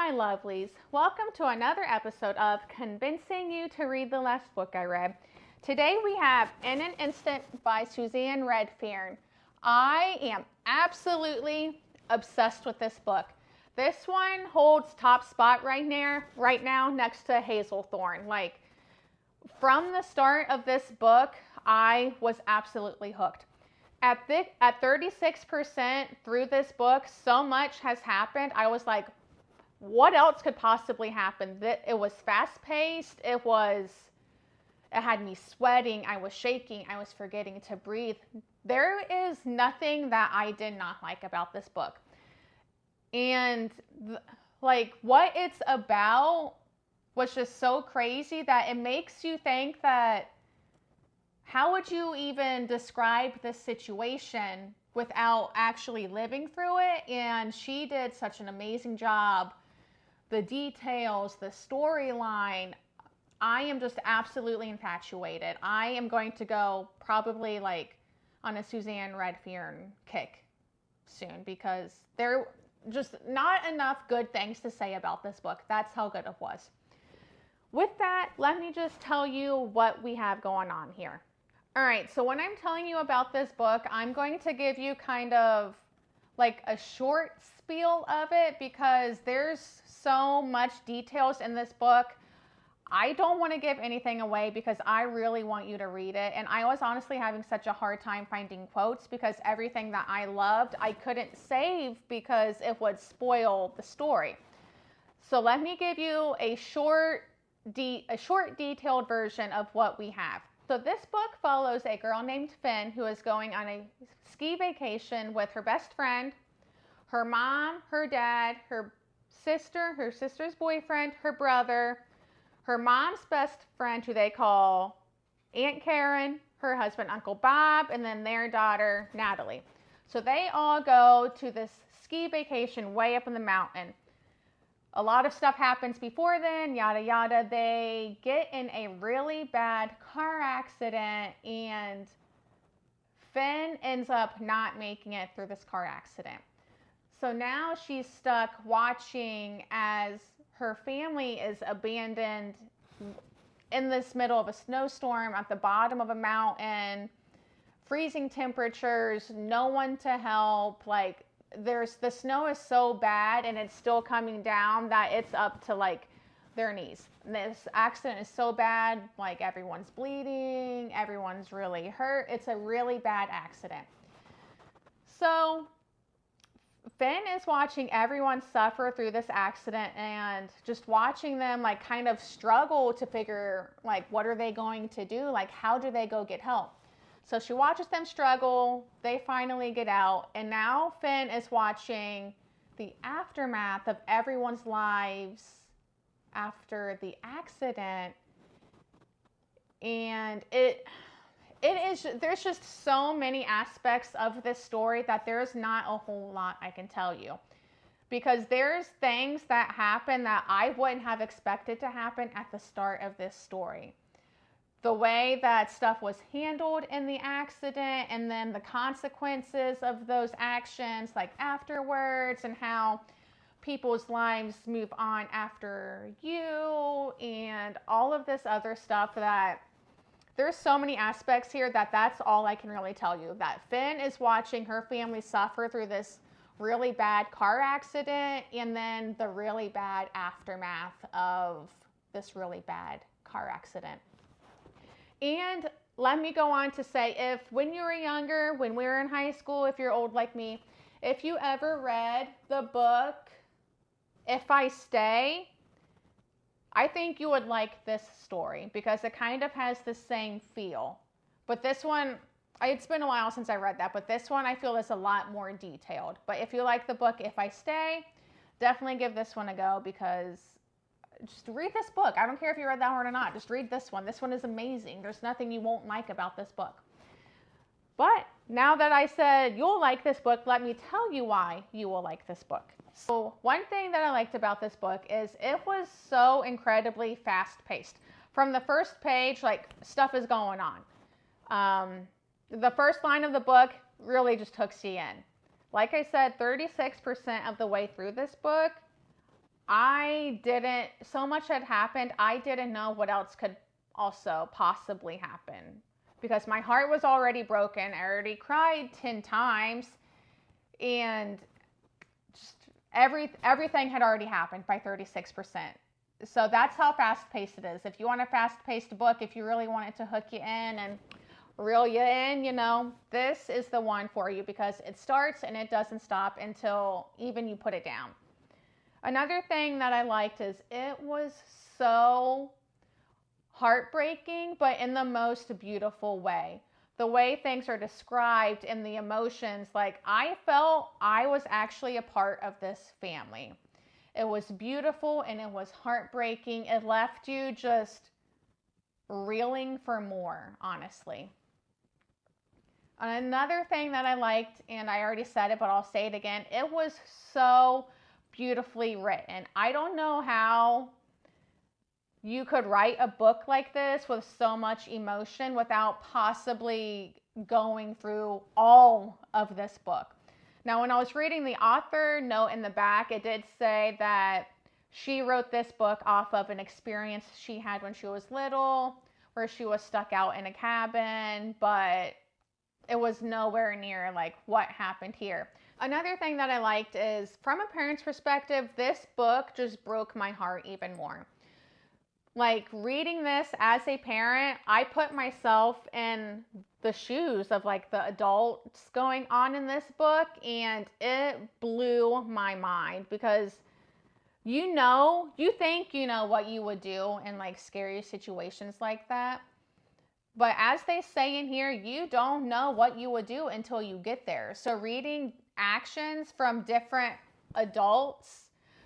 my lovelies. Welcome to another episode of Convincing You to Read the Last Book I Read. Today we have In an Instant by Suzanne Redfearn. I am absolutely obsessed with this book. This one holds top spot right now next to Hazelthorn. Like, from the start of this book, I was absolutely hooked. At 36% through this book, so much has happened. I was like, what else could possibly happen? It was fast-paced. It had me sweating. I was shaking. I was forgetting to breathe. There is nothing that I did not like about this book. And what it's about was just so crazy that it makes you think that, how would you even describe this situation without actually living through it? And she did such an amazing job. The details, the storyline, I am just absolutely infatuated. I am going to go probably on a Suzanne Redfearn kick soon, because there are just not enough good things to say about this book. That's how good it was. With that, let me just tell you what we have going on here. All right, so when I'm telling you about this book, I'm going to give you kind of like a short spiel of it, because there's so much details in this book. I don't want to give anything away because I really want you to read it. And I was honestly having such a hard time finding quotes, because everything that I loved, I couldn't save because it would spoil the story. So let me give you a short detailed version of what we have. So this book follows a girl named Finn who is going on a ski vacation with her best friend, her mom, her dad, her sister's boyfriend, her brother, her mom's best friend, who they call Aunt Karen, her husband, Uncle Bob, and then their daughter, Natalie. So they all go to this ski vacation way up in the mountain. A lot of stuff happens before then, yada yada. They get in a really bad car accident, and Finn ends up not making it through this car accident. So now she's stuck watching as her family is abandoned in this middle of a snowstorm at the bottom of a mountain, freezing temperatures, no one to help. The snow is so bad and it's still coming down that it's up to their knees. This accident is so bad, everyone's bleeding, everyone's really hurt. It's a really bad accident. So Finn is watching everyone suffer through this accident and just watching them kind of struggle to figure what are they going to do? How do they go get help? So she watches them struggle. They finally get out. And now Finn is watching the aftermath of everyone's lives after the accident. And there's just so many aspects of this story that there's not a whole lot I can tell you. Because there's things that happen that I wouldn't have expected to happen at the start of this story. The way that stuff was handled in the accident, and then the consequences of those actions afterwards, and how people's lives move on after you, and all of this other stuff. That there's so many aspects here that's all I can really tell you. That Finn is watching her family suffer through this really bad car accident, and then the really bad aftermath of this really bad car accident. And let me go on to say, if when you were younger, when we were in high school, if you're old like me, if you ever read the book If I Stay, I think you would like this story, because it kind of has the same feel. But this one, it's been a while since I read that, but this one I feel is a lot more detailed. But if you like the book If I Stay, definitely give this one a go, because just read this book. I don't care if you read that one or not. Just read this one. This one is amazing. There's nothing you won't like about this book. But now that I said you'll like this book, let me tell you why you will like this book. So one thing that I liked about this book is it was so incredibly fast-paced. From the first page, stuff is going on. The first line of the book really just hooks you in. Like I said, 36% of the way through this book, so much had happened, I didn't know what else could also possibly happen because my heart was already broken. I already cried 10 times and just everything had already happened by 36%. So that's how fast paced it is. If you want a fast paced book, if you really want it to hook you in and reel you in, this is the one for you because it starts and it doesn't stop until even you put it down. Another thing that I liked is it was so heartbreaking, but in the most beautiful way. The way things are described and the emotions, like I felt I was actually a part of this family. It was beautiful and it was heartbreaking. It left you just reeling for more, honestly. Another thing that I liked, and I already said it, but I'll say it again, it was so beautifully written. I don't know how you could write a book like this with so much emotion without possibly going through all of this book. Now, when I was reading the author note in the back, it did say that she wrote this book off of an experience she had when she was little, where she was stuck out in a cabin, but it was nowhere near like what happened here. Another thing that I liked is from a parent's perspective, this book just broke my heart even more. Like reading this as a parent, I put myself in the shoes of like the adults going on in this book, and it blew my mind because you think you know what you would do in like scary situations like that. But as they say in here, you don't know what you would do until you get there. So reading actions from different adults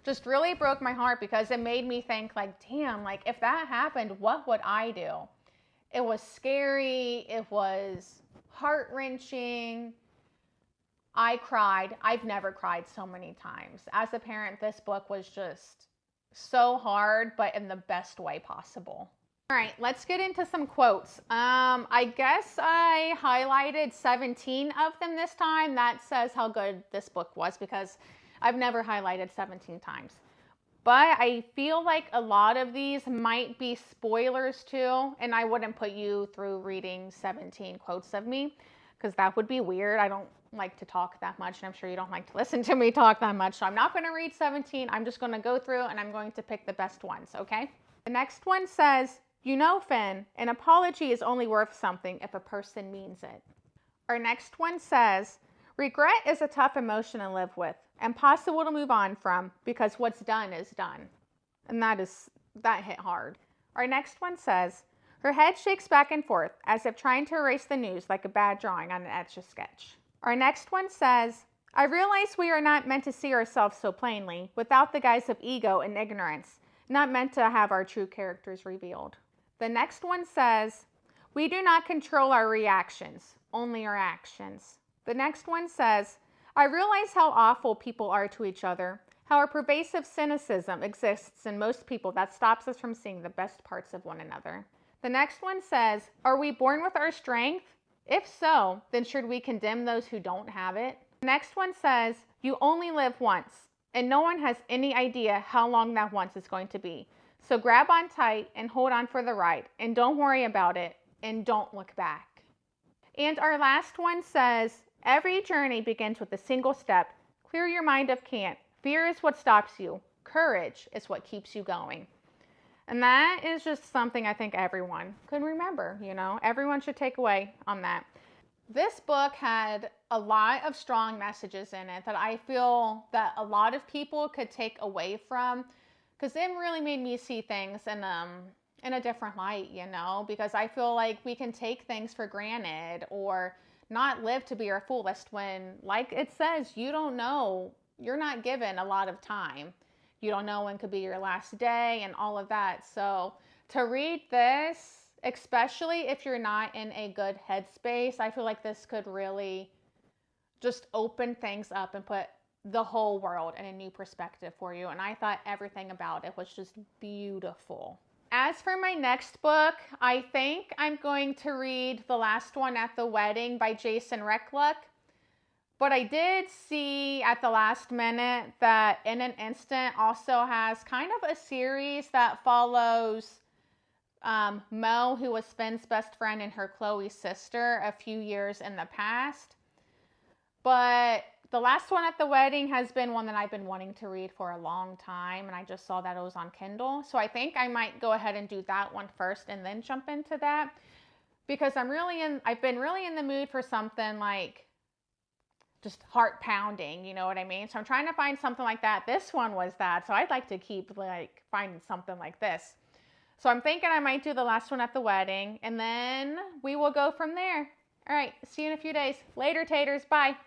just really broke my heart because it made me think like, damn, like if that happened, what would I do? It was scary. It was heart-wrenching. I cried. I've never cried so many times. As a parent, this book was just so hard, but in the best way possible. All right, let's get into some quotes. I guess I highlighted 17 of them this time. That says how good this book was because I've never highlighted 17 times. But I feel like a lot of these might be spoilers too, and I wouldn't put you through reading 17 quotes of me because that would be weird. I don't like to talk that much, and I'm sure you don't like to listen to me talk that much. So I'm not going to read 17. I'm just going to go through and I'm going to pick the best ones, okay? The next one says, Finn, an apology is only worth something if a person means it. Our next one says, regret is a tough emotion to live with, impossible to move on from because what's done is done. And that hit hard. Our next one says, her head shakes back and forth as if trying to erase the news like a bad drawing on an Etch-a-Sketch. Our next one says, I realize we are not meant to see ourselves so plainly, without the guise of ego and ignorance, not meant to have our true characters revealed. The next one says, we do not control our reactions, only our actions. The next one says, I realize how awful people are to each other, how a pervasive cynicism exists in most people that stops us from seeing the best parts of one another. The next one says, are we born with our strength? If so, then should we condemn those who don't have it? The next one says, you only live once, and no one has any idea how long that once is going to be. So grab on tight and hold on for the ride, and don't worry about it, and don't look back. And our last one says, every journey begins with a single step. Clear your mind of can't. Fear is what stops you. Courage is what keeps you going. And that is just something I think everyone could remember, Everyone should take away on that. This book had a lot of strong messages in it that I feel that a lot of people could take away from, because it really made me see things in a different light, because I feel like we can take things for granted or not live to be our fullest when, like it says, you don't know, you're not given a lot of time. You don't know when could be your last day and all of that. So to read this, especially if you're not in a good headspace, I feel like this could really just open things up and put the whole world in a new perspective for you. And I thought everything about it was just beautiful. As for my next book, I think I'm going to read The Last One at the Wedding by Jason Reckluck. But I did see at the last minute that In an Instant also has kind of a series that follows Mo, who was Finn's best friend and her Chloe sister a few years in the past. But the last one at the wedding has been one that I've been wanting to read for a long time, and I just saw that it was on Kindle. So I think I might go ahead and do that one first and then jump into that, because I've been really in the mood for something like just heart pounding, you know what I mean? So I'm trying to find something like that. This one was that, so I'd like to keep like finding something like this. So I'm thinking I might do the last one at the wedding, and then we will go from there. All right, see you in a few days. Later, taters. Bye.